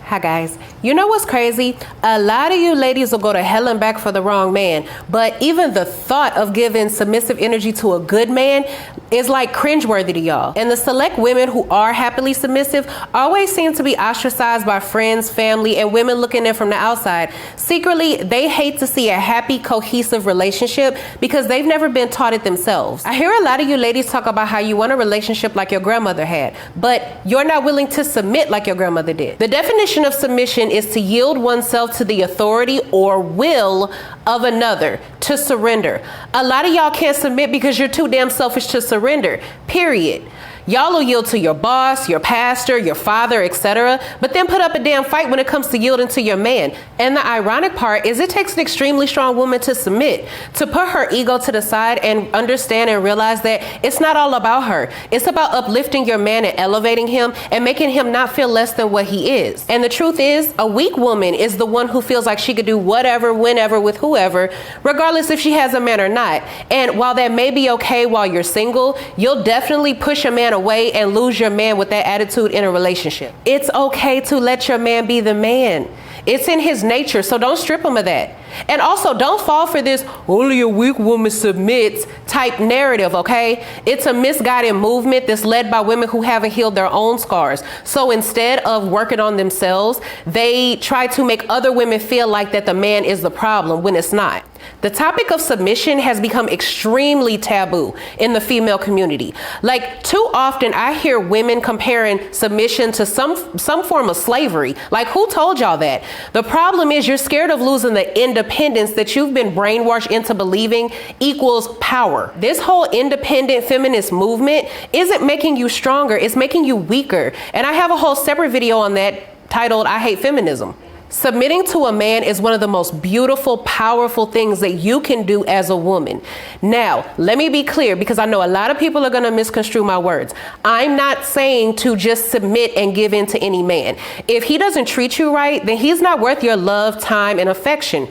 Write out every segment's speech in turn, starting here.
Hi guys, you know what's crazy? A lot of you ladies will go to hell and back for the wrong man, but even the thought of giving submissive energy to a good man is like cringeworthy to y'all. And the select women who are happily submissive always seem to be ostracized by friends, family, and women looking in from the outside. Secretly, they hate to see a happy, cohesive relationship because they've never been taught it themselves. I hear a lot of you ladies talk about how you want a relationship like your grandmother had, but you're not willing to submit like your grandmother did. The definition of submission is to yield oneself to the authority or will of another, to surrender. A lot of y'all can't submit because you're too damn selfish to surrender, period. Y'all will yield to your boss, your pastor, your father, etc., but then put up a damn fight when it comes to yielding to your man. And the ironic part is it takes an extremely strong woman to submit, to put her ego to the side and understand and realize that it's not all about her. It's about uplifting your man and elevating him and making him not feel less than what he is. And the truth is, a weak woman is the one who feels like she could do whatever, whenever, with whoever, regardless if she has a man or not. And while that may be okay while you're single, you'll definitely push a man away and lose your man with that attitude in a relationship. It's okay to let your man be the man. It's in his nature, so don't strip him of that. And also, don't fall for this only a weak woman submits type narrative, okay? It's a misguided movement that's led by women who haven't healed their own scars. So instead of working on themselves, they try to make other women feel like that the man is the problem when it's not. The topic of submission has become extremely taboo in the female community. Like, too often I hear women comparing submission to some form of slavery. Like, who told y'all that? The problem is you're scared of losing the independence that you've been brainwashed into believing equals power. This whole independent feminist movement isn't making you stronger, it's making you weaker. And I have a whole separate video on that titled I Hate Feminism. Submitting to a man is one of the most beautiful, powerful things that you can do as a woman. Now, let me be clear, because I know a lot of people are going to misconstrue my words. I'm not saying to just submit and give in to any man. If he doesn't treat you right, then he's not worth your love, time, and affection.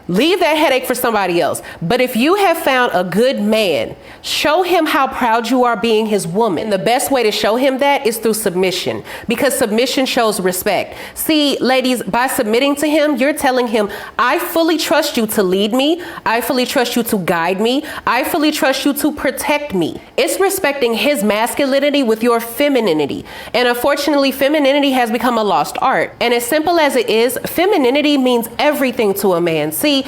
Leave that headache for somebody else. But if you have found a good man, show him how proud you are being his woman. And the best way to show him that is through submission, because submission shows respect. See, ladies, by submitting to him, you're telling him, I fully trust you to lead me. I fully trust you to guide me. I fully trust you to protect me. It's respecting his masculinity with your femininity. And unfortunately, femininity has become a lost art. And as simple as it is, femininity means everything to a man. See,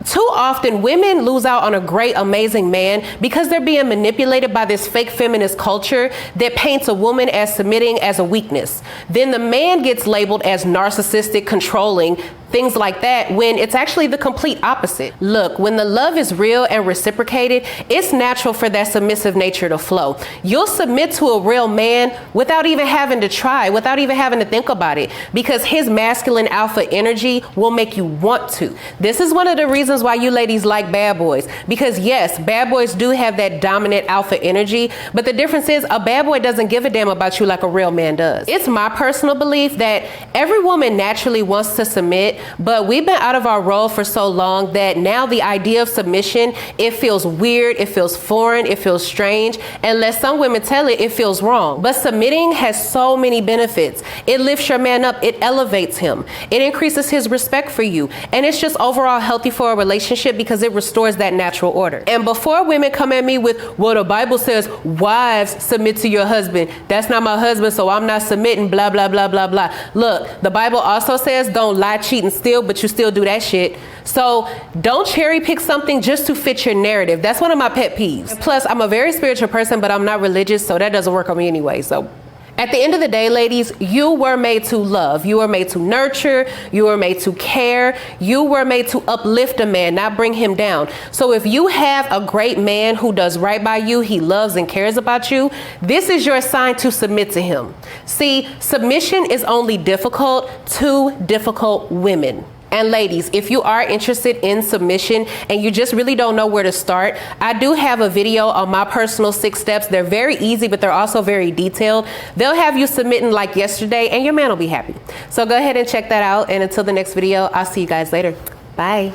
too often women lose out on a great, amazing man because they're being manipulated by this fake feminist culture that paints a woman as submitting as a weakness. Then the man gets labeled as narcissistic, controlling, things like that, when it's actually the complete opposite. Look, when the love is real and reciprocated, it's natural for that submissive nature to flow. You'll submit to a real man without even having to try, without even having to think about it, because his masculine alpha energy will make you want to. This is one of the reasons why you ladies like bad boys, because yes, bad boys do have that dominant alpha energy, but the difference is a bad boy doesn't give a damn about you like a real man does. It's my personal belief that every woman naturally wants to submit, but we've been out of our role for so long that now the idea of submission, it feels weird, it feels foreign, it feels strange, and let some women tell it, it feels wrong. But submitting has so many benefits. It lifts your man up, it elevates him, it increases his respect for you, and it's just overall healthy for a relationship because it restores that natural order. And before women come at me with, well, the Bible says wives submit to your husband. That's not my husband, so I'm not submitting, blah, blah, blah, blah, blah. Look, the Bible also says don't lie, cheat, and steal, but you still do that shit. So don't cherry pick something just to fit your narrative. That's one of my pet peeves. Plus, I'm a very spiritual person, but I'm not religious, so that doesn't work on me anyway. So at the end of the day, ladies, you were made to love. You were made to nurture. You were made to care. You were made to uplift a man, not bring him down. So if you have a great man who does right by you, he loves and cares about you, this is your sign to submit to him. See, submission is only difficult to difficult women. And ladies, if you are interested in submission and you just really don't know where to start, I do have a video on my personal 6 steps. They're very easy, but they're also very detailed. They'll have you submitting like yesterday and your man will be happy. So go ahead and check that out. And until the next video, I'll see you guys later. Bye.